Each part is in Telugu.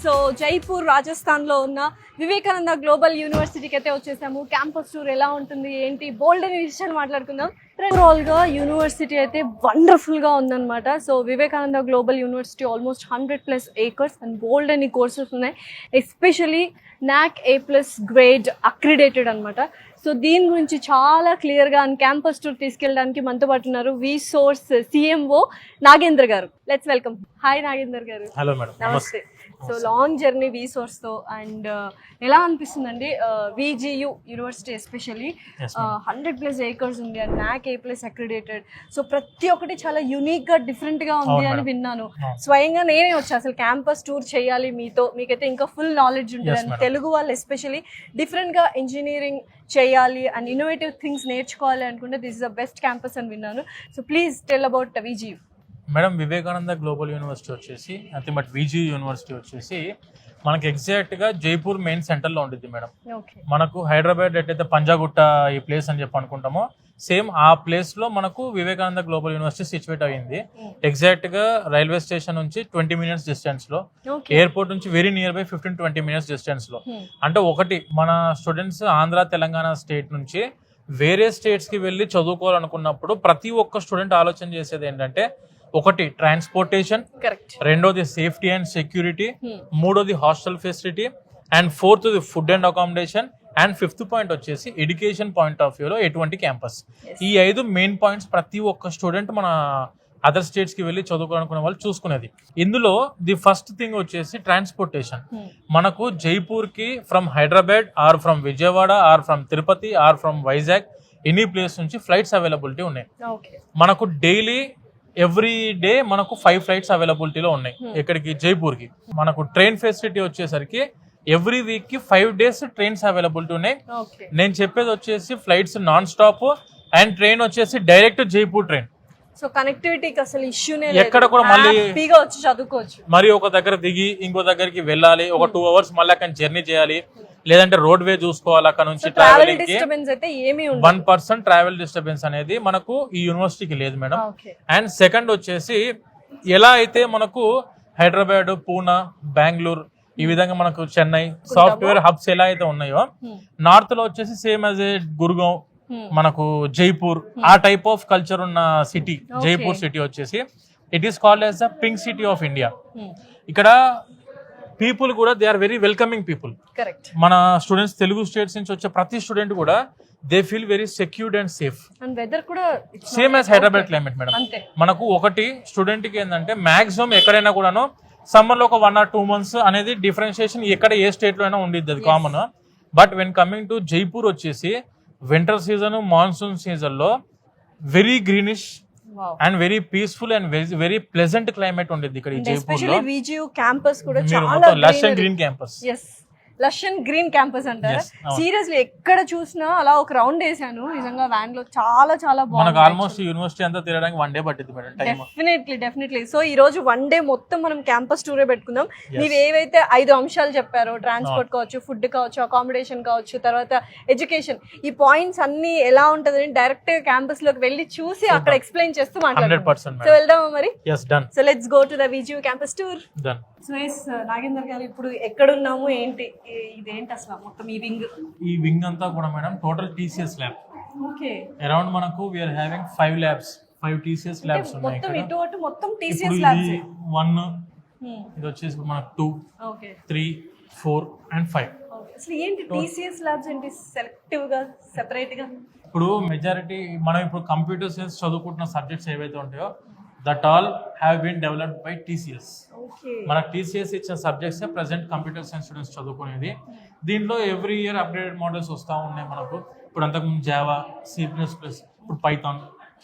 సో జైపూర్ రాజస్థాన్లో ఉన్న వివేకానంద గ్లోబల్ యూనివర్సిటీకి అయితే వచ్చేసాము. క్యాంపస్ టూర్ ఎలా ఉంటుంది ఏంటి బోల్డ్ అనే విషయాలు మాట్లాడుకుందాం. ఓవరాల్గా యూనివర్సిటీ అయితే వండర్ఫుల్గా ఉందన్నమాట. So Vivekananda global university almost 100+ acres and బోల్డ్ అని కోర్సెస్ ఉన్నాయి. Especially NAC A+ grade accredited అనమాట. సో దీని గురించి చాలా క్లియర్గా అండ్ క్యాంపస్ టూర్ తీసుకెళ్ళడానికి మనతో పాటు ఉన్నారు విసోర్స్ CMO నాగేంద్ర గారు. Let's welcome. హాయ్ నాగేంద్ర గారు. హలో మేడం, నమస్తే. సో లాంగ్ జర్నీ విసోర్స్తో అండ్ ఎలా అనిపిస్తుందండి VGU యూనివర్సిటీ ఎస్పెషల్లీ 100+ acres ఉంది and NAC A+ accredited. So ప్రతి ఒక్కటి చాలా యూనిక్గా డిఫరెంట్గా ఉంది అని విన్నాను. స్వయంగా నేనే వచ్చా అసలు క్యాంపస్ టూర్ చేయాలి మీతో, మీకైతే ఇంకా ఫుల్ నాలెడ్జ్ ఉంటుంది అండ్ తెలుగు వాళ్ళు ఎస్పెషల్లీ డిఫరెంట్గా ఇంజనీరింగ్ చేయాలి అండ్ ఇన్నోవేటివ్ థింగ్స్ నేర్చుకోవాలి అనుకుంటే this is the best campus అని విన్నాను. So please tell about VGU. Madam, Vivekananda global university వచ్చేసి నథింగ్ బట్ VGU యూనివర్సిటీ వచ్చేసి మనకి ఎగ్జాక్ట్గా జైపూర్ మెయిన్ సెంటర్లో ఉంటుంది మేడం. మనకు హైదరాబాద్ ఎట్టయితే పంజాగుట్ట ఈ ప్లేస్ అని చెప్పి అనుకుంటామో సేమ్ ఆ ప్లేస్లో మనకు వివేకానంద గ్లోబల్ యూనివర్సిటీ సిచ్యువేట్ అయ్యింది. ఎగ్జాక్ట్గా రైల్వే స్టేషన్ నుంచి 20 minutes డిస్టెన్స్లో, ఎయిర్పోర్ట్ నుంచి వెరీ నియర్ బై 15-20 minutes డిస్టెన్స్లో. అంటే ఒకటి మన స్టూడెంట్స్ ఆంధ్ర తెలంగాణ స్టేట్ నుంచి వేరే స్టేట్స్కి వెళ్ళి చదువుకోవాలనుకున్నప్పుడు ప్రతి ఒక్క స్టూడెంట్ ఆలోచన చేసేది ఏంటంటే ఒకటి ట్రాన్స్పోర్టేషన్, రెండోది సేఫ్టీ అండ్ సెక్యూరిటీ, మూడోది హాస్టల్ ఫెసిలిటీ అండ్ ఫోర్త్ది food and accommodation and fifth point వచ్చేసి ఎడ్యుకేషన్ పాయింట్ ఆఫ్ వ్యూలో ఎటువంటి క్యాంపస్. ఈ 5 మెయిన్ పాయింట్స్ ప్రతి ఒక్క స్టూడెంట్ మన అదర్ స్టేట్స్ కి వెళ్ళి చదువుకోవాలనుకునే వాళ్ళు చూసుకునేది. ఇందులో ది ఫస్ట్ థింగ్ వచ్చేసి ట్రాన్స్పోర్టేషన్. మనకు జైపూర్ కి from Hyderabad or from Vijayawada or from Tirupati or from Vizag any place నుంచి ఫ్లైట్స్ అవైలబిలిటీ ఉన్నాయి. మనకు డైలీ ఎవ్రీ డే మనకు 5 flights అవైలబిలిటీలో ఉన్నాయి ఇక్కడికి జైపూర్కి. మనకు ట్రైన్ ఫెసిలిటీ వచ్చేసరికి ఎవ్రీ వీక్ కి 5 days ట్రైన్స్ అవైలబిలిటీ ఉన్నాయి. నేను చెప్పేది వచ్చేసి flights non stop and train వచ్చేసి డైరెక్ట్ జైపూర్ ట్రైన్. సో కనెక్టివిటీకి అసలు ఇష్యూనే ఎక్కడ కూడా మళ్ళీ వచ్చి చదువుకోవచ్చు. మరి ఒక దగ్గర దిగి ఇంకో దగ్గరికి వెళ్ళాలి, ఒక 2 hours మళ్ళీ అక్కడ జర్నీ చేయాలి, లేదంటే రోడ్ వే చూసుకోవాలి. అక్కడ నుంచి ట్రావెలింగ్ కి 1% ట్రావెల్ డిస్టర్బెన్స్ అనేది మనకు ఈ యూనివర్సిటీకి లేదు మేడం. అండ్ సెకండ్ వచ్చేసి ఎలా అయితే మనకు హైదరాబాద్, పూనా, బెంగళూరు ఈ విధంగా మనకు చెన్నై సాఫ్ట్వేర్ హబ్స్ ఎలా అయితే ఉన్నాయో నార్త్ లో వచ్చేసి సేమ్ యాజ్ ఏ గుర్గావ్, మనకు జైపూర్ ఆ టైప్ ఆఫ్ కల్చర్ ఉన్న సిటీ జైపూర్ సిటీ వచ్చేసి it is called as the pink city of India. ఇక్కడ పీపుల్ కూడా they are very welcoming people. మన స్టూడెంట్స్ తెలుగు స్టేట్స్ నుంచి వచ్చే ప్రతి స్టూడెంట్ కూడా they feel very secured and safe. And weather కూడా same as Hyderabad climate madam. మనకు ఒకటి స్టూడెంట్ కి ఏంటంటే మాక్సిమం ఎక్కడైనా కూడాను సమ్మర్ లో ఒక 1 or 2 months అనేది డిఫరెన్షియేషన్ ఎక్కడ ఏ స్టేట్ లో అయినా ఉండిద్ది, అది common. But when coming to Jaipur వచ్చేసి వింటర్ సీజన్, మాన్సూన్ సీజన్ లో very greenish and very peaceful and very pleasant climate ఉండేది ఇక్కడ ఈ జైపూర్ లో. VGU క్యాంపస్ కూడా చాలా lush and green campus. Lush and green campus అంటారా? సీరియస్లీ ఎక్కడ చూసినా అలా ఒక రౌండ్ వేసాను నిజంగా వ్యాన్ లో, చాలా చాలా బాగుంది. మనకు ఆల్మోస్ట్ యూనివర్సిటీ అంతా తిరగడానికి 1 day పట్టింది మేడం టైం. డెఫినెట్లీ. సో ఈ రోజు 1 day మొత్తం మనం క్యాంపస్ టూరే పెట్టుకుందాం. మీరు ఏవైతే 5 అంశాలు చెప్పారో, ట్రాన్స్పోర్ట్ కావచ్చు, ఫుడ్ కావచ్చు, అకామిడేషన్ కావచ్చు, తర్వాత ఎడ్యుకేషన్, ఈ పాయింట్స్ అన్ని ఎలా ఉంటదని డైరెక్ట్ గా క్యాంపస్ లోకి వెళ్ళి చూసి అక్కడ ఎక్స్ప్లెయిన్ చేస్తూ మాట్లాడదాం. సో వెళ్దామా మరి? So let's go to the VGU campus tour. So Nagender గారు, ఇప్పుడు ఎక్కడున్నాము, ఏంటి ఇదేంటి అసలు మొత్తం ఈ వింగ్ అంతా కూడా madam total TCS lab. Around మనకు we are having 5 labs, 5 TCS labs ఉన్నాయి ఇక్కడ. మొత్తం TCS ల్యాబ్స్. 1 ఇది వచ్చేసి మనకు 2, 3, 4 and 5. అసలు ఏంటి TCS ల్యాబ్స్ ఏంటి సెలెక్టివ్ గా సెపరేట్ గా? ఇప్పుడు మెజారిటీ మనం ఇప్పుడు కంప్యూటర్ సైన్స్ చదువుకుంటున్న సబ్జెక్ట్స్ ఏవైతే ఉంటాయో that all have been developed by TCS. మనకు TCS ఇచ్చిన subjects present computer science students చదువుకునేది. దీంట్లో ఎవ్రీ ఇయర్ అప్డేటెడ్ మోడల్స్ వస్తూ ఉన్నాయి మనకు. ఇప్పుడు అంతకుముందు జావా, C++, ఇప్పుడు పైథాన్,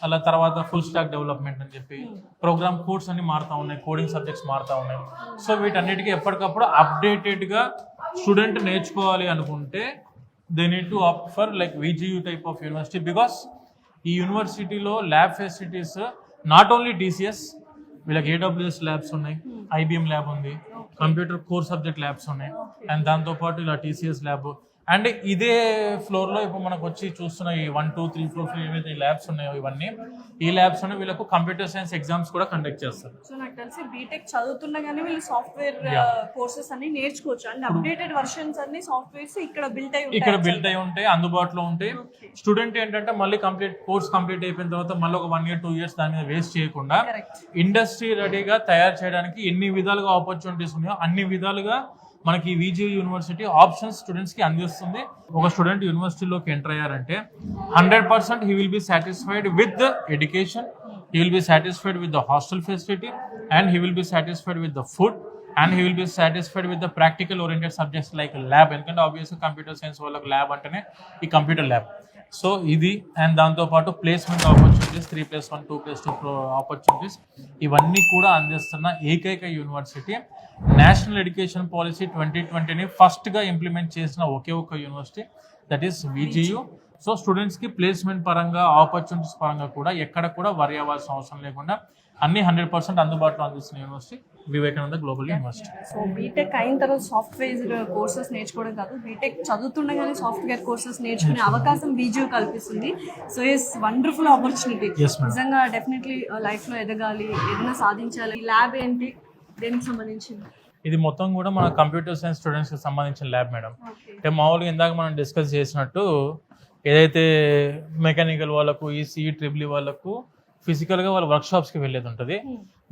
అలా తర్వాత ఫుల్ స్టాక్ డెవలప్మెంట్ అని చెప్పి ప్రోగ్రామ్ కోడ్స్ అన్ని మారుతూ ఉన్నాయి, కోడింగ్ సబ్జెక్ట్స్ మారుతూ ఉన్నాయి. సో వీటన్నిటికీ ఎప్పటికప్పుడు అప్డేటెడ్గా స్టూడెంట్ నేర్చుకోవాలి అనుకుంటే they need to opt for like VGU type of university. Because ఈ యూనివర్సిటీలో lab facilities not only TCS, వీళ్ళకి AWS ల్యాబ్స్ ఉన్నాయి, IBM ల్యాబ్ ఉంది, కంప్యూటర్ కోర్ సబ్జెక్ట్ ల్యాబ్స్ ఉన్నాయి, అండ్ దాంతోపాటు ఇలా TCS ల్యాబ్ అండ్ ఇదే ఫ్లోర్ లో ఇప్పుడు మనకు వచ్చి చూస్తున్న ఈ 1, 2, 3 ఫ్లోర్ ఏవైతే ల్యాబ్స్ ఉన్నాయో ఇవన్నీ ఈ ల్యాబ్స్ లో వీళ్ళకు కంప్యూటర్ సైన్స్ ఎగ్జామ్స్ కూడా కండక్ట్ చేస్తారు. సో నాకు తెలిసి బీటెక్ చదువుతుండగానే వీళ్ళు సాఫ్ట్వేర్ కోర్సెస్ అన్ని నేర్చుకోవచ్చు అండ్ అప్డేటెడ్ వర్షన్స్ అన్ని సాఫ్ట్వేర్స్ ఇక్కడ బిల్ట్ అయి ఉంటాయి అందుబాటులో ఉంటాయి. స్టూడెంట్ ఏంటంటే మళ్ళీ కోర్స్ కంప్లీట్ అయిపోయిన తర్వాత మళ్ళీ ఒక 1 year 2 years దాని మీద వేస్ట్ చేయకుండా ఇండస్ట్రీ రెడీగా తయారు చేయడానికి ఎన్ని విధాలుగా ఆపర్చునిటీస్ ఉన్నాయో అన్ని విధాలుగా మనకి విజి యూనివర్సిటీ ఆప్షన్స్ స్టూడెంట్స్ కి అందిస్తుంది. ఒక స్టూడెంట్ యూనివర్సిటీలోకి ఎంటర్ అయ్యారంటే 100% he will be satisfied with the education, he will be satisfied with the hostel facility and he will be satisfied with the food and he will be satisfied with the practical oriented subjects like lab. ఎందుకంటే ఆబ్వియస్గా కంప్యూటర్ సైన్స్ వాళ్ళకి ల్యాబ్ అంటేనే ఈ కంప్యూటర్ ల్యాబ్. సో ఇది అండ్ దాంతోపాటు ప్లేస్మెంట్ ఆపర్చునిటీస్ 3+1 2+2 ఆపర్చునిటీస్ ఇవన్నీ కూడా అందిస్తున్న ఏకైక యూనివర్సిటీ. నేషనల్ ఎడ్యుకేషన్ పాలసీ 2020ని ఫస్ట్గా ఇంప్లిమెంట్ చేసిన ఒకే ఒక్క యూనివర్సిటీ దట్ ఈస్ విజియు. సో స్టూడెంట్స్కి ప్లేస్మెంట్ పరంగా ఆపర్చునిటీస్ పరంగా కూడా ఎక్కడ కూడా వరి అవ్వాల్సిన అవసరం లేకుండా అన్ని 100% అందుబాటులో అందిస్తున్న university Vivekananda global university. So B Tech అయిన తర్వాత సాఫ్ట్వేర్ కోర్సెస్ నేర్చుకోవడం కాదు, బీటెక్ చదువుతుండగానే సాఫ్ట్వేర్ కోర్సెస్ నేర్చుకునే అవకాశం విజియు కల్పిస్తుంది. So it's wonderful opportunity. నిజంగా డెఫినెట్లీ లైఫ్ లో ఎదగాలి, ఏదైనా సాధించాలి. ల్యాబ్ ఏంటి, దేనికి సంబంధించింది? ఇది మొత్తం కూడా మన కంప్యూటర్ సైన్స్ స్టూడెంట్స్ కి సంబంధించిన ల్యాబ్ మేడం. అంటే మామూలుగా ఇందాక మనం డిస్కస్ చేసినట్టు ఏదైతే మెకానికల్ వాళ్ళకు ఈసీ ట్రిపుల్ వాళ్ళకు ఫిజికల్గా వాళ్ళ వర్క్షాప్స్కి వెళ్ళేది ఉంటుంది.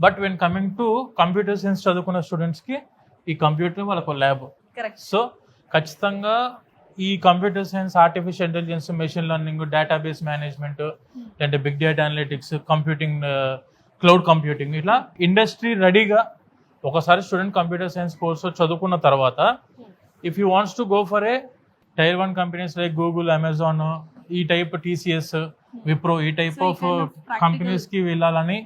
But when coming to computer science చదువుకున్న స్టూడెంట్స్కి ఈ కంప్యూటర్ వాళ్ళకు ల్యాబ్. సో ఖచ్చితంగా ఈ computer science, artificial intelligence, machine learning, database management, అంటే big data analytics, computing, cloud computing, ఇట్లా ఇండస్ట్రీ రెడీగా ఒకసారి స్టూడెంట్ కంప్యూటర్ సైన్స్ కోర్సు చదువుకున్న తర్వాత if you wants to go for a Tier 1 companies like Google, Amazon, ఈ టైప్ టీసీఎస్, విప్రో, ఈ టైప్ ఆఫ్ కంపెనీస్కి వెళ్ళాలని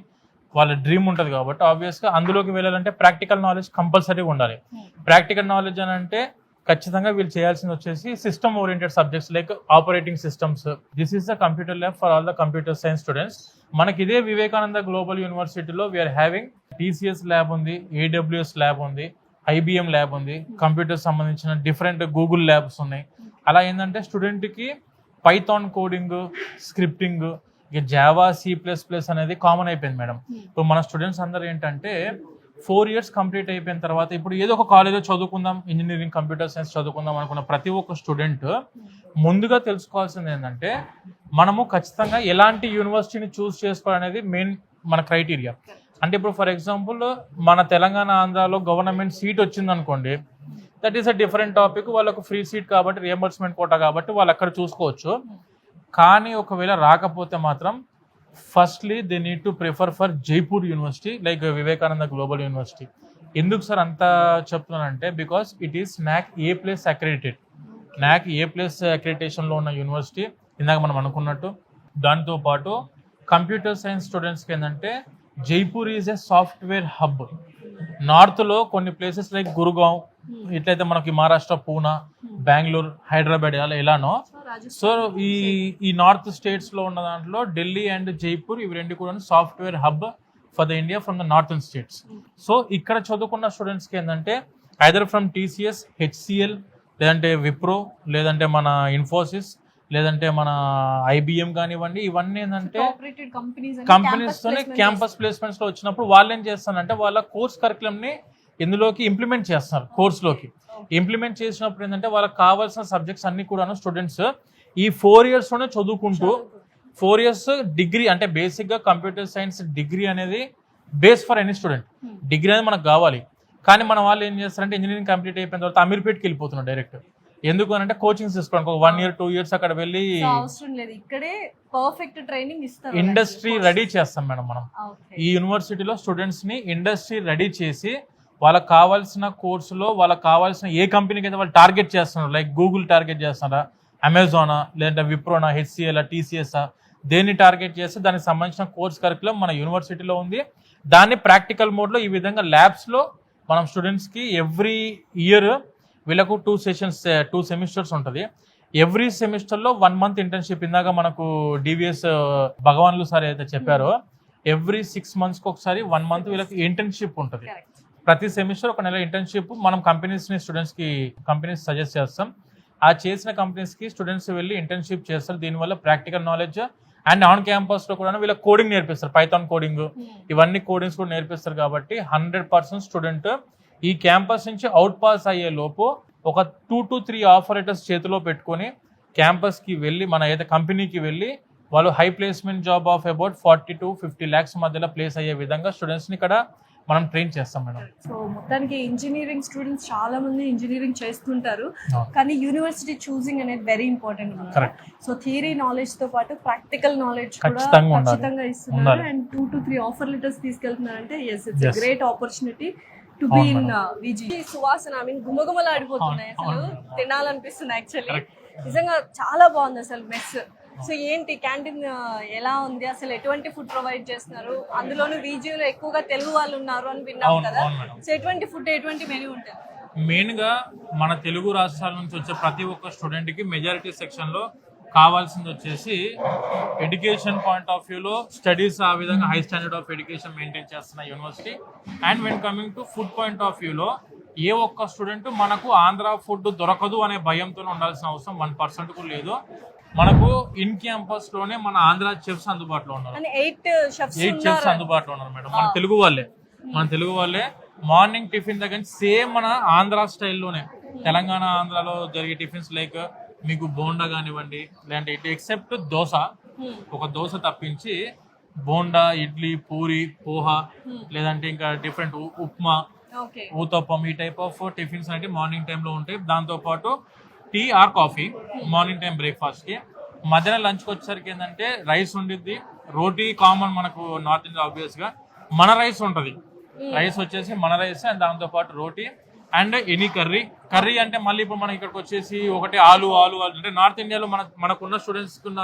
వాళ్ళ డ్రీమ్ ఉంటుంది. కాబట్టి ఆబ్వియస్గా అందులోకి వెళ్ళాలంటే ప్రాక్టికల్ నాలెడ్జ్ కంపల్సరీగా ఉండాలి. ప్రాక్టికల్ నాలెడ్జ్ అని అంటే ఖచ్చితంగా వీళ్ళు చేయాల్సింది వచ్చేసి system oriented subjects like operating systems. This is the computer lab for all the computer science students. మనకి ఇదే వివేకానంద గ్లోబల్ యూనివర్సిటీలో వీఆర్ హ్యావింగ్ టీసీఎస్ ల్యాబ్ ఉంది, ఏడబ్ల్యూఎస్ ల్యాబ్ ఉంది, ఐబిఎం ల్యాబ్ ఉంది, కంప్యూటర్ సంబంధించిన డిఫరెంట్ గూగుల్ ల్యాబ్స్ ఉన్నాయి. అలా ఏంటంటే స్టూడెంట్కి పైథాన్ కోడింగ్, స్క్రిప్టింగ్, ఇక జావా, C++ అనేది కామన్ అయిపోయింది మేడం. ఇప్పుడు మన స్టూడెంట్స్ అందరూ ఏంటంటే 4 years కంప్లీట్ అయిపోయిన తర్వాత ఇప్పుడు ఏదో ఒక కాలేజ్లో చదువుకుందాం, ఇంజనీరింగ్, కంప్యూటర్ సైన్స్ చదువుకుందాం అనుకున్న ప్రతి ఒక్క స్టూడెంట్ ముందుగా తెలుసుకోవాల్సింది ఏంటంటే మనము ఖచ్చితంగా ఎలాంటి యూనివర్సిటీని చూస్ చేసుకోవాలనేది మెయిన్ మన క్రైటీరియా. అంటే ఇప్పుడు ఫర్ ఎగ్జాంపుల్ మన తెలంగాణ, ఆంధ్రాలో గవర్నమెంట్ సీట్ వచ్చింది అనుకోండి, that is a different topic. వాళ్ళకు ఫ్రీ సీట్ కాబట్టి, రియంబర్స్మెంట్ కోటా కాబట్టి వాళ్ళు అక్కడ చూసుకోవచ్చు. కానీ ఒకవేళ రాకపోతే మాత్రం firstly they need to prefer for Jaipur university like Vivekananda global university. ఎందుకు సార్ అంత చెప్తున్నానంటే because it is NAC A+ accredited. NAC A+ అక్రెడిటేషన్లో ఉన్న యూనివర్సిటీ ఇందాక మనం అనుకున్నట్టు. దాంతోపాటు కంప్యూటర్ సైన్స్ స్టూడెంట్స్కి ఏంటంటే Jaipur is a software hub. నార్త్లో కొన్ని ప్లేసెస్ లైక్ గురుగాం, ఇట్లయితే మనకి మహారాష్ట్ర, పూనా, బెంగళూరు, హైదరాబాద్ ఎలానో, సో ఈ నార్త్ స్టేట్స్లో ఉన్న దాంట్లో ఢిల్లీ అండ్ జైపూర్ ఇవి రెండు కూడా software hub for the India from the northern states. So ఇక్కడ చదువుకున్న స్టూడెంట్స్కి ఏంటంటే ఐదర్ ఫ్రమ్ TCS, HCL, లేదంటే విప్రో, లేదంటే మన ఇన్ఫోసిస్, లేదంటే మన IBM కానివ్వండి, ఇవన్నీ ఏంటంటే కంపెనీస్తోనే క్యాంపస్ ప్లేస్మెంట్స్లో వచ్చినప్పుడు వాళ్ళు ఏం చేస్తారంటే వాళ్ళ కోర్స్ కరికులంని ఇందులోకి ఇంప్లిమెంట్ చేస్తున్నారు. కోర్సులోకి ఇంప్లిమెంట్ చేసినప్పుడు ఏంటంటే వాళ్ళకి కావాల్సిన సబ్జెక్ట్స్ అన్ని కూడా స్టూడెంట్స్ ఈ 4 yearsలోనే చదువుకుంటూ 4 years డిగ్రీ, అంటే బేసిక్గా కంప్యూటర్ సైన్స్ డిగ్రీ అనేది base for any student. Degree అనేది మనకు కావాలి. కానీ మన వాళ్ళు ఏం చేస్తారంటే ఇంజనీరింగ్ కంప్లీట్ అయిపోయిన తర్వాత అమీర్పేట్కి వెళ్ళిపోతున్నారు డైరెక్ట్. ఎందుకు అని అంటే కోచింగ్ తీసుకోవడానికి ఒక 1 year 2 years అక్కడ వెళ్ళి ఇండస్ట్రీ రెడీ చేస్తాం మేడం మనం. ఈ యూనివర్సిటీలో స్టూడెంట్స్ ని ఇండస్ట్రీ రెడీ చేసి వాళ్ళకి కావాల్సిన కోర్సులో వాళ్ళకి కావాల్సిన ఏ కంపెనీకి అయితే వాళ్ళు టార్గెట్ చేస్తున్నారు, లైక్ గూగుల్ టార్గెట్ చేస్తున్నారా, అమెజానా, లేదంటే విప్రోనా, HCL, TCS, దేన్ని టార్గెట్ చేస్తే దానికి సంబంధించిన కోర్స్ కరికులం మన యూనివర్సిటీలో ఉంది. దాన్ని ప్రాక్టికల్ మోడ్లో ఈ విధంగా ల్యాబ్స్లో మనం స్టూడెంట్స్కి ఎవ్రీ ఇయర్ వీళ్ళకు 2 సెమిస్టర్స్ ఉంటుంది. ఎవ్రీ సెమిస్టర్లో 1 month ఇంటర్న్షిప్. ఇందాక మనకు DVS భగవాన్లు సార్ అయితే చెప్పారో ఎవ్రీ 6 monthsకి ఒకసారి 1 month వీళ్ళకి ఇంటర్న్షిప్ ఉంటుంది. ప్రతి సెమిస్టర్ 1 నెల ఇంటర్న్షిప్ మనం కంపెనీస్ సజెస్ట్ చేస్తాం. ఆ చేసిన కంపెనీస్కి స్టూడెంట్స్ వెళ్ళి ఇంటర్న్షిప్ చేస్తారు. దీనివల్ల ప్రాక్టికల్ నాలెడ్జ్ అండ్ ఆన్ క్యాంపస్లో కూడా వీళ్ళ కోడింగ్ నేర్పిస్తారు, పైథాన్ కోడింగ్ ఇవన్నీ కోడింగ్స్ కూడా నేర్పిస్తారు. కాబట్టి 100% స్టూడెంట్ ఈ క్యాంపస్ నుంచి అవుట్ పాస్ అయ్యే లోపు ఒక 2 to 3 ఆఫర్ లెటర్స్ చేతిలో పెట్టుకొని క్యాంపస్కి వెళ్ళి మన ఏదైతే కంపెనీకి వెళ్ళి వాళ్ళు high placement job of about 40 to 50 lakhs మధ్యలో ప్లేస్ అయ్యే విధంగా స్టూడెంట్స్ని ఇక్కడ మనం ట్రైన్ చేస్తాం మేడం. సో మొత్తానికి ఇంజనీరింగ్ స్టూడెంట్స్ చాలా మంది ఇంజనీరింగ్ చేస్తుంటారు, అవును. కానీ యూనివర్సిటీ చూసింగ్ అనేది very important. Correct. So theory knowledge తో పాటు ప్రాక్టికల్ నాలెడ్జ్ కూడా ఖచ్చితంగా ఉండాలి. ఖచ్చితంగా ఇస్తున్నారు. అండ్ 2 to 3 ఆఫర్ లెటర్స్ తీసుకెళ్తున్నారంటే it's Yes. Great opportunity to be అవును in VG. Suvasana I mean గుమగుమలాడిపోతున్నాయి, అసలు తినాలనిపిస్తుంది యాక్చువల్లీ. నిజంగా చాలా బాగుంది అసలు మెస్. సో ఏంటి క్యాంటీన్ ఎలా ఉంది, అసలు ఎటువంటి ఫుడ్ ప్రొవైడ్ చేస్తున్నారు? అందులోనూ వీజీలో ఎక్కువగా తెలుగు వాళ్ళు ఉన్నారు అని విన్నాం అవును, కదా. అవును మేడం. సో ఎటువంటి ఫుడ్, ఎటువంటి మెనూ ఉంటుంది? మెయిన్ గా మన తెలుగు రాష్ట్రాల నుంచి వచ్చే ప్రతి ఒక్క స్టూడెంట్ కి మెజారిటీ సెక్షన్ లో కావాల్సింది వచ్చేసి ఎడ్యుకేషన్ పాయింట్ ఆఫ్ వ్యూలో స్టడీస్ ఆ విధంగా high standard of education maintain చేస్తున్న university. And when coming to food point of వ్యూలో ఏ ఒక్క స్టూడెంట్ మనకు ఆంధ్ర ఫుడ్ దొరకదు అనే భయంతో ఉండాల్సిన అవసరం 1% కూడా లేదు. మనకు ఇన్ క్యాంపస్ లోనే మన ఆంధ్ర చెఫ్స్ అందుబాటులో ఉన్నారు. 8 చెఫ్స్ అందుబాటులో ఉన్నారు మేడం. మన తెలుగు వాళ్ళే మార్నింగ్ టిఫిన్ దగ్గర సేమ్ మన ఆంధ్ర స్టైల్లోనే తెలంగాణ ఆంధ్రాలో జరిగే టిఫిన్స్ లైక్ మీకు బోండా కానివ్వండి, లేదంటే ఇటు ఎక్సెప్ట్ దోశ, ఒక దోశ తప్పించి బోండా, ఇడ్లీ, పూరి, పోహా, లేదంటే ఇంకా డిఫరెంట్ ఉప్మా, ఊతప్పం, ఈ టైప్ ఆఫ్ టిఫిన్స్ అంటే మార్నింగ్ టైంలో ఉంటాయి. దాంతోపాటు tea or coffee morning time బ్రేక్ఫాస్ట్కి. మధ్యాహ్నం లంచ్కి వచ్చేసరికి ఏంటంటే రైస్ ఉండిద్ది, రోటీ కామన్ మనకు నార్త్ ఇండియా ఆబ్వియస్గా. మన రైస్ ఉంటుంది, రైస్ వచ్చేసి మన రైస్ అండ్ దాంతోపాటు రోటీ అండ్ ఎనీ కర్రీ అంటే మళ్ళీ ఇప్పుడు మనం ఇక్కడికి వచ్చేసి ఒకటి ఆలు అంటే నార్త్ ఇండియాలో మనకున్న స్టూడెంట్స్కి ఉన్న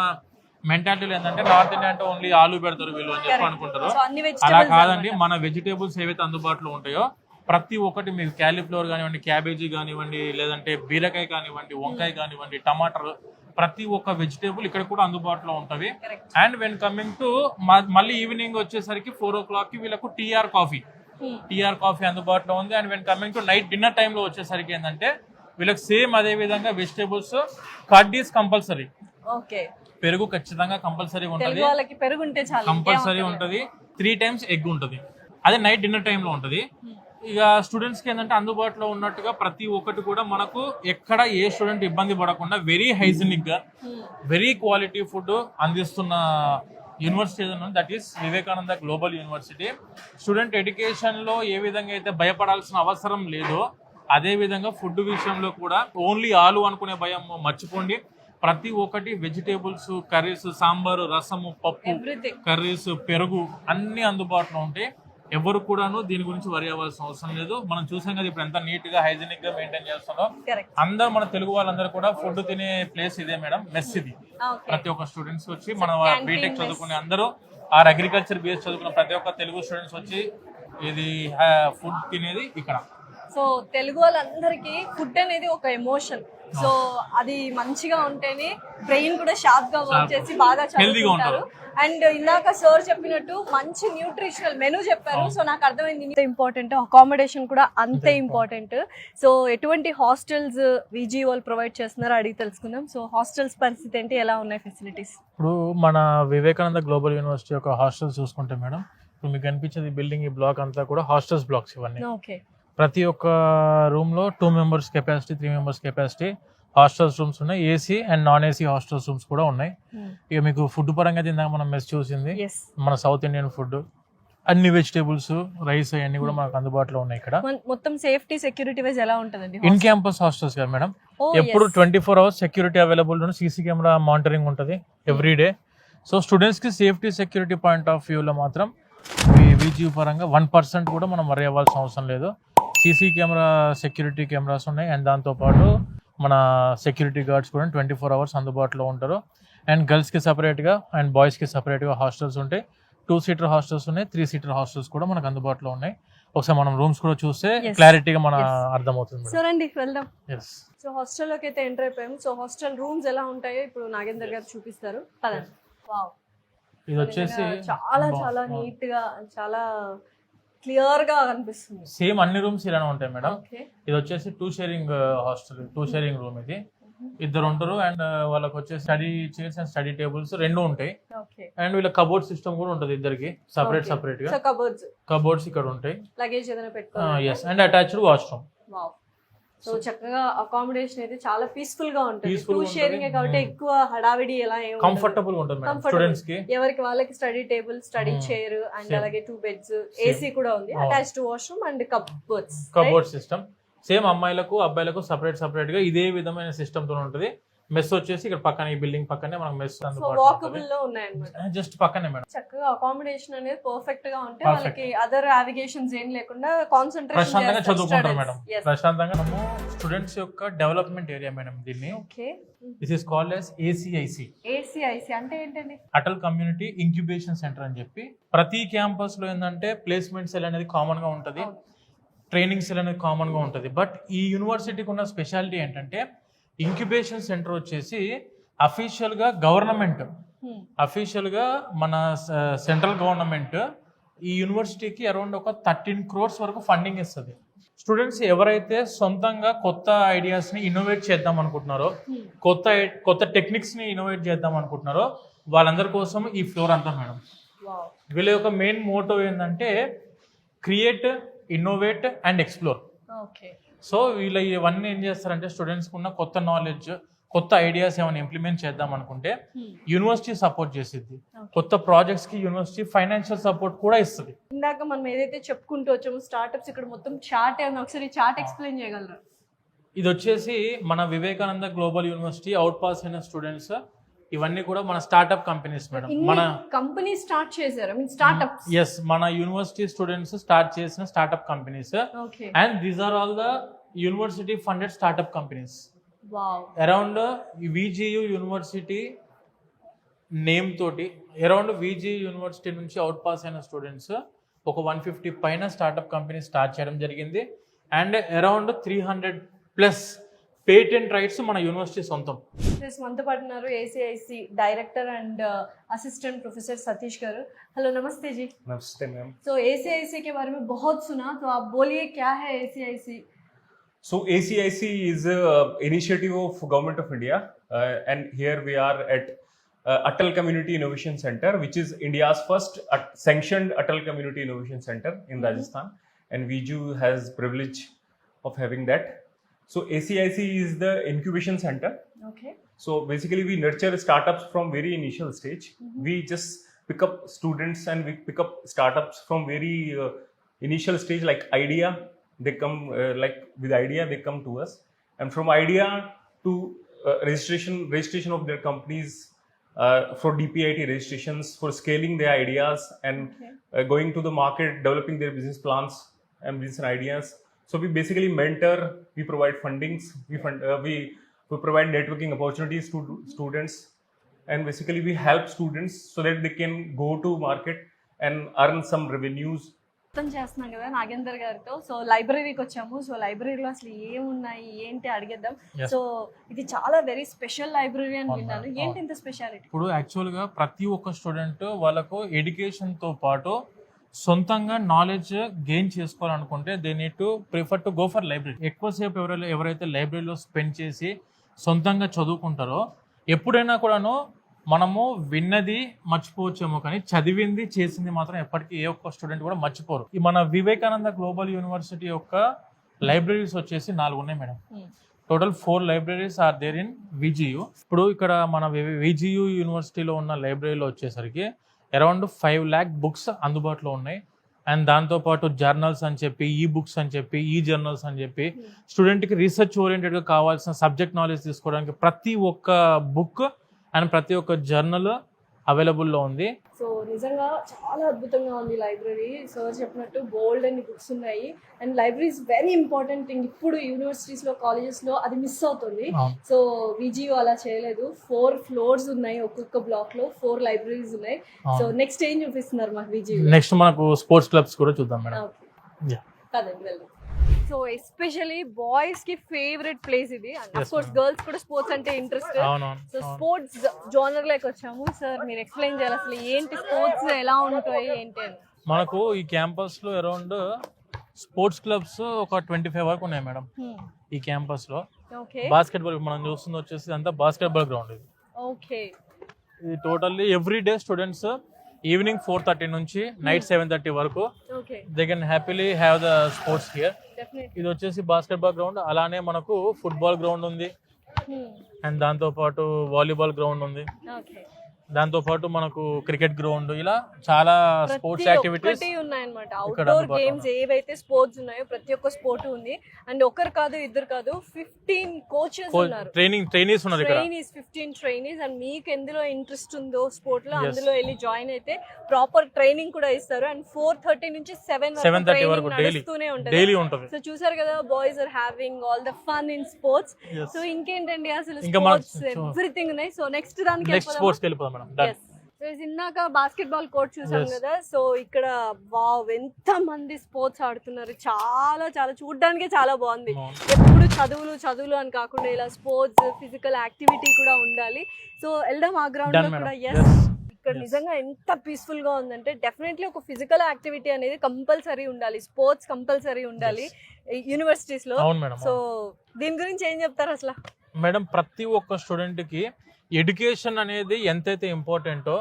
మెంటాలిటీలో ఏంటంటే నార్త్ ఇండియా అంటే ఓన్లీ ఆలు పెడతారు వీళ్ళు అని చెప్పి అనుకుంటారు. అలా కాదండి, మన వెజిటేబుల్స్ ఏవైతే అందుబాటులో ఉంటాయో ప్రతి ఒక్కటి మీకు క్యాలీఫ్లవర్ కానివ్వండి, క్యాబేజీ కానివ్వండి, లేదంటే బీరకాయ కానివ్వండి, వంకాయ కానివ్వండి, టమాటర్, ప్రతి ఒక్క వెజిటేబుల్ ఇక్కడ కూడా అందుబాటులో ఉంటవి. అండ్ వెన్ కమింగ్ టు మళ్ళీ ఈవినింగ్ వచ్చేసరికి 4 o'clock వీళ్ళకు టీఆర్ కాఫీ అందుబాటులో ఉంది. And when coming to night dinner టైంలో వచ్చేసరికి ఏంటంటే వీళ్ళకి సేమ్ అదే విధంగా వెజిటేబుల్స్, కర్రీస్ కంపల్సరీ, పెరుగు ఖచ్చితంగా కంపల్సరీ ఉంటుంది, కంపల్సరీ ఉంటుంది. 3 times ఎగ్ ఉంటుంది, అదే నైట్ డిన్నర్ టైంలో ఉంటుంది. ఇక స్టూడెంట్స్కి ఏంటంటే అందుబాటులో ఉన్నట్టుగా ప్రతి ఒక్కటి కూడా మనకు ఎక్కడ ఏ స్టూడెంట్ ఇబ్బంది పడకుండా వెరీ హైజీనిక్గా వెరీ క్వాలిటీ ఫుడ్ అందిస్తున్న యూనివర్సిటీ ఏదైనా that is Vivekananda global university. Student ఎడ్యుకేషన్లో ఏ విధంగా అయితే భయపడాల్సిన అవసరం లేదో అదే విధంగా ఫుడ్ విషయంలో కూడా ఓన్లీ ఆలు అనుకునే భయం మర్చిపోండి. ప్రతి ఒక్కటి వెజిటేబుల్స్, కర్రీస్, సాంబారు, రసము, పప్పు, కర్రీస్, పెరుగు అన్ని అందుబాటులో ఉంటాయి. ఎవరు కూడాను దీని గురించి వరి అవ్వాల్సిన అవసరం లేదు. మనం చూసాం కదా ఇప్పుడు ఎంత నీట్ గా హైజీనిక్ గా మెయింటైన్ చేస్తున్నాం. అందరూ మన తెలుగు వాళ్ళందరూ కూడా ఫుడ్ తినే ప్లేస్ ఇదే మేడం, మెస్ ఇది. ప్రతి ఒక్క స్టూడెంట్స్ వచ్చి మన బీటెక్ చదువుకునే అందరూ ఆర్ అగ్రికల్చర్ బిఎస్ చదువుకున్న ప్రతి ఒక్క తెలుగు స్టూడెంట్స్ వచ్చి ఇది ఫుడ్ తినేది ఇక్కడ. సో తెలుగు వాళ్ళందరికీ ఫుడ్ అనేది ఒక ఎమోషన్. సో అది మంచిగా ఉంటేనే బ్రెయిన్ కూడా షార్ప్ గా వర్క్ చేసి బాగా చదువుకుంటారు. అండ్ ఇందాక సార్ చెప్పినట్టు మంచి న్యూట్రిషనల్ మెనూ చెప్పారు. సో నాకు అర్థమైంది ఇంత ఇంపార్టెంట్, అకామిడేషన్ కూడా అంతే ఇంపార్టెంట్. సో ఎటువంటి హాస్టల్స్ విజీ వాళ్ళు ప్రొవైడ్ చేస్తున్నారో అడిగి తెలుసుకుందాం. సో హాస్టల్స్ పరిస్థితి ఏంటి, ఎలా ఉన్నాయి ఫెసిలిటీస్? ఇప్పుడు మన వివేకానంద గ్లోబల్ యూనివర్సిటీ యొక్క హాస్టల్స్ చూసుకుంటే మేడం, ఇప్పుడు మీకు కనిపించేది బిల్డింగ్, ఈ బ్లాక్ అంతా కూడా హాస్టల్స్ బ్లాక్స్ ఇవన్నీ. ఓకే. ప్రతి ఒక్క రూమ్ లో 2 members capacity, 3 members capacity hostels rooms ఉన్నాయి. AC and non AC hostels rooms కూడా ఉన్నాయి. ఇక మీకు ఫుడ్ పరంగా తిందాక మనం మెస్ చూసింది మన సౌత్ ఇండియన్ ఫుడ్, అన్ని వెజిటేబుల్స్, రైస్ అన్ని కూడా మనకు అందుబాటులో ఉన్నాయి ఇక్కడ. మొత్తం సేఫ్టీ సెక్యూరిటీ వైజ్ ఎలా ఉంటుందండి? ఇన్ క్యాంపస్ హాస్టల్స్ కదా మేడం, ఎప్పుడు 24 hours security available, CC camera monitoring ఉంటుంది ఎవ్రీడే. సో స్టూడెంట్స్ కి సేఫ్టీ సెక్యూరిటీ పాయింట్ ఆఫ్ వ్యూలో మాత్రం విజీ పరంగా 1% కూడా మనం వరి అవ్వాల్సిన అవసరం లేదు. సీసీ కెమెరా, సెక్యూరిటీ కెమెరాస్ ఉన్నాయి. అండ్ దాంతోపాటు మన సెక్యూరిటీ గార్డ్స్ కూడా 24 hours అందుబాటులో ఉంటారు. అండ్ గర్ల్స్కి సపరేట్గా అండ్ బాయ్స్కి సపరేట్గా హాస్టల్స్ ఉంటాయి. 2-seater హాస్టల్స్ ఉన్నాయి, 3-seater హాస్టల్స్ కూడా మనకు అందుబాటులో ఉన్నాయి. ఒకసారి మనం రూమ్స్ కూడా చూస్తే క్లారిటీగా మన అర్థమవుతుంది. సో రండి వెళ్దాం. సో హాస్టల్లోకి అయితే ఎంటర్ అయిపోయాము. సో హాస్టల్ రూమ్స్ ఎలా ఉంటాయో ఇప్పుడు నాగేందర్ గారు చూపిస్తారు. పదండి. వావ్, ఇది వచ్చేసి చాలా చాలా నీట్ గా, చాలా క్లియర్ గా కనిపిస్తుంది. సేమ్ అన్ని రూమ్స్ ఇలానే ఉంటాయి మేడం. ఇది వచ్చేసి 2 sharing హాస్టల్, 2 sharing రూమ్. ఇది ఇద్దరు ఉంటారు. అండ్ వాళ్ళకి వచ్చే study chairs and study tables రెండు ఉంటాయి. ఓకే. అండ్ వీళ్ళ కబోర్డ్ సిస్టమ్ కూడా ఉంటుంది ఇద్దరికి సపరేట్ గా. సో కబోర్డ్స్ ఇక్కడ ఉంటాయి. లగేజ్ ఏదైనా పెట్టుకోవాలి. Yes, and attached washroom. Wow. So చక్కగా అకామిడేషన్ అయితే చాలా పీస్ఫుల్ గా ఉంటుంది. Peaceful టూ గా షేరింగ్ ఉంటుంది. కాబట్టి ఎక్కువ హడావిడి ఎలా ఏం కంఫర్టబుల్ ఉంటుంది మేడం స్టూడెంట్స్ కి. ఎవరికి వాళ్ళకి study table, study chair and Same. అలాగే 2 బెడ్స్, ఏసీ కూడా ఉంది, attached washroom and cupboard system. Same అమ్మాయిలకు అబ్బాయిలకు సపరేట్ గా ఇదే విధమైన సిస్టమ్ తో ఉంటుంది. మెస్ వచ్చేసి ఇక్కడ పక్కన ఈ బిల్డింగ్ పక్కనే మనకు మెస్ వాకబుల్ లో ఉన్నాయన్నమాట. జస్ట్ పక్కనే మేడం. చక్కగా అకామిడేషన్ అనేది పర్ఫెక్ట్ గా ఉంటే Perfect. వాళ్ళకి అదర్ నావిగేషన్స్ ఏం లేకుండా ప్రశాంతంగా చదువుకుంటారు మేడం. కాన్సంట్రేషన్. ప్రశాంతంగా మనము స్టూడెంట్స్ యొక్క డెవలప్మెంట్ ఏరియా మేడం దీన్ని. Okay. This is called as ACIC, ఏసీఐసి అంటే ఏంటండి? అటల్ కమ్యూనిటీ ఇంక్యుబేషన్ సెంటర్ అని చెప్పి. ప్రతి క్యాంపస్ లో ఏంటంటే ప్లేస్మెంట్ సెల్ అనేది కామన్ గా ఉంటది, ట్రైనింగ్ సెల్ అనేది కామన్ గా ఉంటది. బట్ ఈ యూనివర్సిటీకి ఉన్న స్పెషాలిటీ ఏంటంటే ఇంక్యుబేషన్ సెంటర్ వచ్చేసి అఫీషియల్ గా గవర్నమెంట్, అఫీషియల్ గా మన సెంట్రల్ గవర్నమెంట్ ఈ యూనివర్సిటీకి అరౌండ్ ఒక 13 crores వరకు ఫండింగ్ ఇస్తుంది. స్టూడెంట్స్ ఎవరైతే సొంతంగా కొత్త ఐడియాస్ ని ఇన్నోవేట్ చేద్దాం అనుకుంటున్నారో, కొత్త టెక్నిక్స్ ని ఇన్నోవేట్ చేద్దాం అనుకుంటున్నారో వాళ్ళందరి కోసం ఈ ఫ్లోర్ అంతా మేడం. వావ్. వీళ్ళ యొక్క మెయిన్ మోటో ఏంటంటే create, innovate and explore. Okay. So వీళ్ళు ఇవన్నీ ఏం చేస్తారంటే స్టూడెంట్స్ ఉన్న కొత్త నాలెడ్జ్, కొత్త ఐడియాస్ ఏమైనా ఇంప్లిమెంట్ చేద్దాం అనుకుంటే యూనివర్సిటీ సపోర్ట్ చేసిద్ది. కొత్త ప్రాజెక్ట్స్ కి యూనివర్సిటీ ఫైనాన్షియల్ సపోర్ట్ కూడా ఇస్తుంది. ఇందాక మనం ఏదైతే చెప్పుకుంటూ వచ్చామో స్టార్ట్అప్స్, ఇక్కడ మొత్తం చార్ట్ ఏమన్నా ఒకసారి చార్ట్ ఎక్స్ప్లెయిన్ చేయగలరా? ఇది వచ్చేసి మన Vivekananda global university out pass అయిన స్టూడెంట్స్ ఇవన్నీ కూడా మన స్టార్ట్అప్ కంపెనీస్ మేడం. మన కంపెనీ స్టార్ట్ చేశారు, ఐ మీన్ స్టార్ట్అప్స్. ఎస్, మన యూనివర్సిటీ స్టూడెంట్స్ స్టార్ట్ చేసిన startup companies. Okay. And these are all the university funded startup companies. Wow. Around VGU university name తోటి అరౌండ్ VGU యూనివర్సిటీ నుంచి అవుట్ పాస్ అయిన స్టూడెంట్స్ ఒక 150 పైన స్టార్ట్అప్ కంపెనీ స్టార్ట్ చేయడం జరిగింది. అండ్ అరౌండ్ 300+ పేటెంట్ రైట్స్ మన యూనివర్సిటీ సొంతం. మనతో పాటు ఉన్నారు ACIC director and assistant professor Satish garu. Hello नमस्ते जी. नमस्ते मैम. तो ACIC के बारे में बहुत सुना, तो आप बोलिए क्या है ACIC? So ACIC is a initiative of Government of India, and here we are at Atal Community Innovation Center, which is India's first sanctioned Atal Community Innovation Center in Rajasthan, and VGU has privilege of having that. So ACIC is the incubation center. Okay. So basically we nurture startups from very initial stage. We just pick up students and we pick up startups from very initial stage, like idea. They come like with idea they come to us, and from idea to registration of their companies, for DPIT registrations, for scaling their ideas and going to the market, developing their business plans and business ideas. So we basically mentor, we provide fundings, we provide networking opportunities to students, and basically we help students so that they can go to market and earn some revenues. మొత్తం చేస్తున్నాం కదా నాగేందర్ గారితో. సో లైబ్రరీకి వచ్చాము. సో లైబ్రరీలో అసలు ఏమున్నాయి ఏంటి అడిగేద్దాం. సో ఇది చాలా వెరీ స్పెషల్ లైబ్రరీ అని విన్నాను. ఏంటి ఇంత స్పెషాలిటీ? ఇప్పుడు యాక్చువల్గా ప్రతి ఒక్క స్టూడెంట్ వాళ్ళకు ఎడ్యుకేషన్తో పాటు సొంతంగా నాలెడ్జ్ గెయిన్ చేసుకోవాలనుకుంటే they need to prefer to go for library. ఎక్కువసేపు ఎవరైతే లైబ్రరీలో స్పెండ్ చేసి సొంతంగా చదువుకుంటారో ఎప్పుడైనా కూడాను మనము విన్నది మర్చిపోవచ్చేమో కానీ చదివింది చేసింది మాత్రం ఎప్పటికీ ఏ ఒక్క స్టూడెంట్ కూడా మర్చిపోరు. ఈ మన వివేకానంద గ్లోబల్ యూనివర్సిటీ యొక్క లైబ్రరీస్ వచ్చేసి 4 ఉన్నాయి మేడం. Total 4 libraries are there in VGU. ఇప్పుడు ఇక్కడ మన VGU యూనివర్సిటీలో ఉన్న లైబ్రరీలో వచ్చేసరికి అరౌండ్ 5 lakh బుక్స్ అందుబాటులో ఉన్నాయి. అండ్ దాంతోపాటు జర్నల్స్ అని చెప్పి, ఈ బుక్స్ అని చెప్పి, ఈ జర్నల్స్ అని చెప్పి స్టూడెంట్కి రీసెర్చ్ ఓరియంటెడ్గా కావాల్సిన సబ్జెక్ట్ నాలెడ్జ్ తీసుకోవడానికి ప్రతి ఒక్క బుక్ అండ్ ప్రతి ఒక్క జర్నల్ అవైలబుల్లో ఉంది. సో నిజంగా చాలా అద్భుతంగా ఉంది లైబ్రరీ. సార్ చెప్పినట్టు బోల్డ్ అని బుక్స్ ఉన్నాయి. And library is very important thing. ఇప్పుడు యూనివర్సిటీస్లో, కాలేజెస్లో అది మిస్ అవుతుంది. సో VGU అలా చేయలేదు. 4 floors ఉన్నాయి, ఒక్కొక్క బ్లాక్లో 4 libraries ఉన్నాయి. సో నెక్స్ట్ ఏం చూపిస్తున్నారు మాకు VGU? నెక్స్ట్ మనకు స్పోర్ట్స్ క్లబ్స్ కూడా చూద్దాం మేడం. కదండి వెళ్దాం. సో ఎస్పెషల్లీ బాయ్స్ కి ఫేవరెట్ ప్లేస్ ఇది. అఫ్ కోర్స్ గర్ల్స్ కూడా స్పోర్ట్స్ అంటే ఇంట్రెస్ట్. సో స్పోర్ట్స్ జోనర్ లోకి వచ్చాము. సార్ మీరు ఎక్స్ప్లెయిన్ చేయాలి అసలు ఏంటి స్పోర్ట్స్ ఎలా ఉంటాయి ఏంటి అని. మనకు ఈ క్యాంపస్ లో అరౌండ్ స్పోర్ట్స్ క్లబ్స్ ఒక 25 వరకు ఉన్నాయి మేడం ఈ క్యాంపస్ లో. ఓకే బాస్కెట్బాల్ మనం చూస్తుంది వచ్చేసి అంతా బాస్కెట్బాల్ గ్రౌండ్ ఇది. ఓకే ఇది totally every day students evening 4:30 నుంచి నైట్ 7:30 వరకు okay they can happily have the swords here. Definitely ఇది వచ్చేసి బాస్కెట్బాల్ గ్రౌండ్, అలానే మనకు ఫుట్బాల్ గ్రౌండ్ ఉంది, అండ్ దాంతో పాటు వాలీబాల్ గ్రౌండ్ ఉంది, ఓకే దాంతో పాటు మనకు క్రికెట్ గ్రౌండ్, ఇలా చాలా స్పోర్ట్స్ యాక్టివిటీస్ ఉన్నాయన్నమాట. ఇక్కడ అవుట్డోర్ అందుబాటులో గేమ్స్ ఏవైతే స్పోర్ట్స్ ఉన్నాయో ప్రతి ఒక్క స్పోర్ట్ ఉంది. అండ్ ఒకరు కాదు ఇద్దరు కాదు 15 కోచెస్ ఉన్నారు, ట్రైనీస్ ఉన్నారు ఇక్కడ. 15 ట్రైనీస్. అండ్ మీకు ఎందులో ఇంట్రెస్ట్ ఉందో స్పోర్ట్ లో అందులో వెళ్ళి జాయిన్ అయితే ప్రాపర్ ట్రైనింగ్ కూడా ఇస్తారు. అండ్ 4:30 నుంచి 7:30 వరకు నడుస్తూనే డైలీ ఉంటుంది. సో చూసారు కదా, boys are having all the fun in sports. So ఇంకేంటండి అసలు ఇంకా స్పోర్ట్స్ ఎవ్రీథింగ్ ఉన్నాయి. సో నెక్స్ట్ దానికి నెక్స్ట్ స్పోర్ట్స్ కి వెళ్ళిపోదాం మేడం. Done. ఇందాక బాస్కెట్బాల్ కోర్ట్ చూసాం కదా. సో ఇక్కడ వావ్ ఎంత మంది స్పోర్ట్స్ ఆడుతున్నారు, చాలా చాలా చూడడానికి చాలా బాగుంది. ఎప్పుడు చదువులు అని కాకుండా ఇలా స్పోర్ట్స్ ఫిజికల్ యాక్టివిటీ కూడా ఉండాలి. సో వెళ్దాం ఆ గ్రౌండ్ లో కూడా. ఇక్కడ నిజంగా ఎంత పీస్ఫుల్ గా ఉందంటే డెఫినెట్లీ ఒక ఫిజికల్ యాక్టివిటీ అనేది కంపల్సరీ ఉండాలి, స్పోర్ట్స్ కంపల్సరీ ఉండాలి యూనివర్సిటీస్ లో. సో దీని గురించి ఏం చెప్తారు అసలు మేడం? ప్రతి ఒక్క స్టూడెంట్ కి ఎడ్యుకేషన్ అనేది ఎంతైతే ఇంపార్టెంటో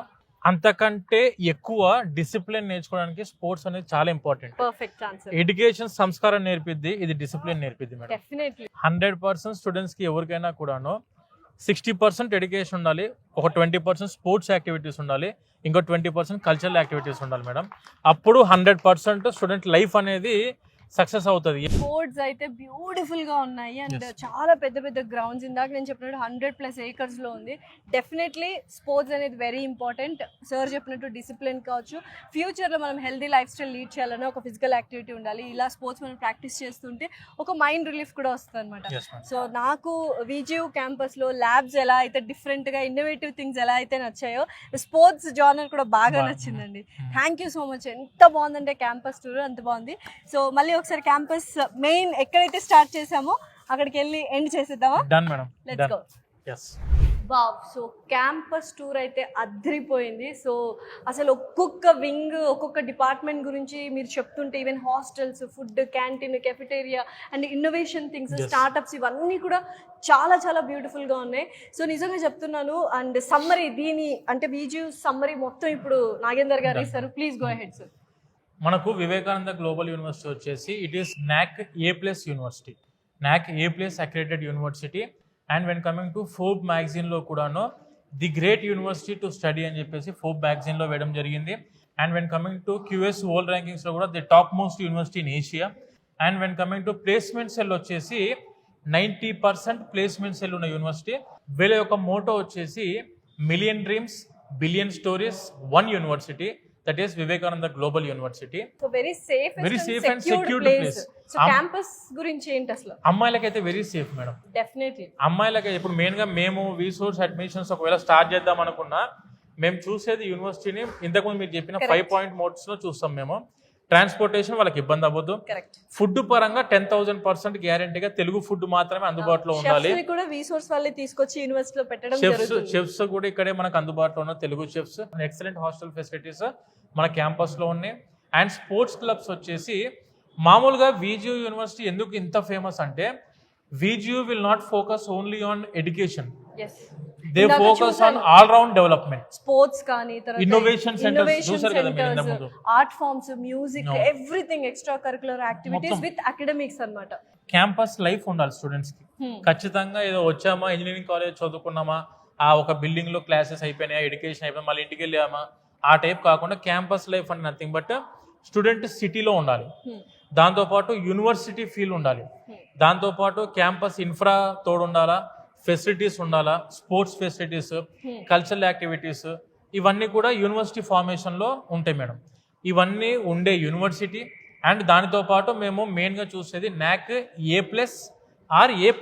అంతకంటే ఎక్కువ డిసిప్లిన్ నేర్చుకోవడానికి స్పోర్ట్స్ అనేది చాలా ఇంపార్టెంట్. Perfect answer. ఎడ్యుకేషన్ సంస్కారం నేర్పిద్ది, ఇది డిసిప్లిన్ నేర్పిద్ది మేడం. డెఫినెట్లీ 100% స్టూడెంట్స్ కి ఎవరికైనా కూడాను 60% ఎడ్యుకేషన్ ఉండాలి, ఒక 20% స్పోర్ట్స్ యాక్టివిటీస్ ఉండాలి, ఇంకో 20% కల్చరల్ యాక్టివిటీస్ ఉండాలి మేడం. అప్పుడు 100% స్టూడెంట్ లైఫ్ అనేది సక్సెస్ అవుతుంది. స్పోర్ట్స్ అయితే బ్యూటిఫుల్ గా ఉన్నాయి అండ్ చాలా పెద్ద పెద్ద గ్రౌండ్స్. ఇందాక నేను చెప్పినట్టు 100+ acres లో ఉంది. డెఫినెట్లీ స్పోర్ట్స్ అనేది వెరీ ఇంపార్టెంట్. సార్ చెప్పినట్టు డిసిప్లిన్ కావచ్చు, ఫ్యూచర్ లో మనం హెల్దీ లైఫ్ స్టైల్ లీడ్ చేయాలన్నా ఒక ఫిజికల్ యాక్టివిటీ ఉండాలి. ఇలా స్పోర్ట్స్ మనం ప్రాక్టీస్ చేస్తుంటే ఒక మైండ్ రిలీఫ్ కూడా వస్తుంది అనమాట. సో నాకు VGU క్యాంపస్ లో ల్యాబ్స్ ఎలా అయితే డిఫరెంట్ గా ఇన్నోవేటివ్ థింగ్స్ ఎలా అయితే నచ్చాయో, స్పోర్ట్స్ జానర్ కూడా బాగా నచ్చిందండి. Thank you so much. ఎంత బాగుందంటే క్యాంపస్ టూర్, అంత బాగుంది. సో మళ్ళీ ఒకసారి క్యాంపస్ మెయిన్ ఎక్కడైతే స్టార్ట్ చేసామో అక్కడికి వెళ్ళి ఎండ్ చేసేద్దామా? Done madam, let's go. yes. Wow. So campus tour అయితే అద్రిపోయింది. సో అసలు ఒక్కొక్క వింగ్ ఒక్కొక్క డిపార్ట్మెంట్ గురించి మీరు చెప్తుంటే, even hostels, food, canteen, cafeteria and innovation things, startups ఇవన్నీ కూడా చాలా చాలా బ్యూటిఫుల్గా ఉన్నాయి. సో నిజంగా చెప్తున్నాను. అండ్ సమ్మరీ దీని అంటే VGU సమ్మరీ మొత్తం ఇప్పుడు నాగేందర్ గారు ఇస్తారు. Please go ahead sir. మనకు వివేకానంద గ్లోబల్ యూనివర్సిటీ వచ్చేసి it is NAC A+ university, NAC A+ accredited university. And when coming to Forbes మ్యాగజైన్లో కూడాను the great university to study అని చెప్పేసి ఫోర్బ్ మ్యాగజైన్లో వేయడం జరిగింది. And when coming to QS world ర్యాంకింగ్స్లో కూడా the top most university in Asia. And when coming to placement cell వచ్చేసి 90% ప్లేస్మెంట్ సెల్ ఉన్న యూనివర్సిటీ. వీళ్ళ యొక్క మోటో వచ్చేసి million dreams billion stories one university, that is Vivekananda Global University. So very safe and secured place. So campus గురించి ఏంటి అసలు? అమ్మాయిలకైతే వెరీ సేఫ్ మేడం. డెఫినెట్లీ అమ్మాయిలకి ఇప్పుడు మెయిన్ గా మేము రీసోర్స్ అడ్మిషన్స్ ఒకవేళ స్టార్ట్ చేద్దాం అనుకున్నా మేము చూసేది యూనివర్సిటీని ఇంతకుముందు మీరు చెప్పిన 5 point మోడ్స్ లో చూస్తాం మేము. ట్రాన్స్పోర్టేషన్ వాళ్ళకి ఇబ్బంది అవ్వద్దు. ఫుడ్ పరంగా 10,000% గ్యారెంటీగా తెలుగు ఫుడ్ మాత్రమే అందుబాటులో ఉండాలి. చెఫ్స్ కూడా ఇక్కడే మనకు అందుబాటులో ఉన్న Telugu chefs. Excellent hostel facilities మన క్యాంపస్ లో ఉన్నాయి. అండ్ స్పోర్ట్స్ క్లబ్స్ వచ్చేసి మామూలుగా VGU యూనివర్సిటీ ఎందుకు ఇంత ఫేమస్ అంటే VGU will not focus only on education, they focus on all round development. Sports కానీ ఇన్నోవేషన్ సెంటర్స్ చూసారు కదా మీరు ఇంతకు ముందు, art forms, music, everything extra curricular activities with academics అన్నమాట. క్యాంపస్ లైఫ్ ఉండాలి స్టూడెంట్స్ కి. ఖచ్చితంగా ఏదో వచ్చామా ఇంజనీరింగ్ కాలేజ్ చదువుకున్నామా, ఆ ఒక బిల్డింగ్ లో క్లాసెస్ అయిపోయినాయా, ఎడ్యుకేషన్ అయిపోయినా మళ్ళీ ఇంటికి వెళ్ళామా, ఆ టైప్ కాకుండా క్యాంపస్ లైఫ్ అంటే నథింగ్ బట్ స్టూడెంట్ సిటీలో ఉండాలి, దాంతోపాటు యూనివర్సిటీ ఫీల్ ఉండాలి, దాంతోపాటు క్యాంపస్ ఇన్ఫ్రా తోడు ఉండాలా, ఫెసిలిటీస్ ఉండాలా, స్పోర్ట్స్ ఫెసిలిటీస్, కల్చరల్ యాక్టివిటీస్, ఇవన్నీ కూడా యూనివర్సిటీ ఫార్మేషన్లో ఉంటాయి మేడం. ఇవన్నీ ఉండే యూనివర్సిటీ. అండ్ దానితో పాటు మేము మెయిన్గా చూసేది NAC A+ or A++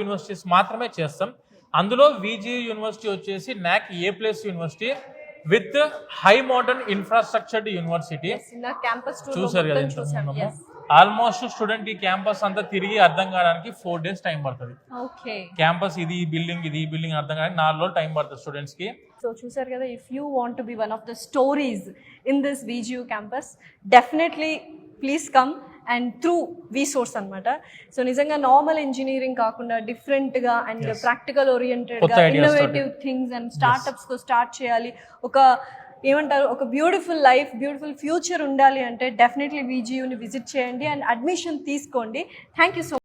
universities మాత్రమే చేస్తాం. అందులో VGU యూనివర్సిటీ వచ్చేసి NAC A+ university with high modern infrastructured university. చూసారు కదా, ఆల్మోస్ట్ స్టూడెంట్ ఈ క్యాంపస్ అంతా తిరిగి అర్థం కావడానికి 4 days టైం పడుతుంది. క్యాంపస్ ఇది ఈ బిల్డింగ్ అర్థం కావడానికి 4 రోజులు టైం పడుతుంది స్టూడెంట్స్ కి. సో చూసారు కదా, if you want to be one of the stories in this VGU campus, definitely please come and through వి-సోర్స్ అనమాట. సో నిజంగా నార్మల్ ఇంజనీరింగ్ కాకుండా డిఫరెంట్గా అండ్ ప్రాక్టికల్ ఓరియంటెడ్గా ఇన్నోవేటివ్ థింగ్స్ అండ్ స్టార్ట్అప్స్తో స్టార్ట్ చేయాలి, ఒక ఏమంటారు ఒక బ్యూటిఫుల్ లైఫ్, బ్యూటిఫుల్ ఫ్యూచర్ ఉండాలి అంటే డెఫినెట్లీ VGUని విజిట్ చేయండి అండ్ అడ్మిషన్ తీసుకోండి. Thank you so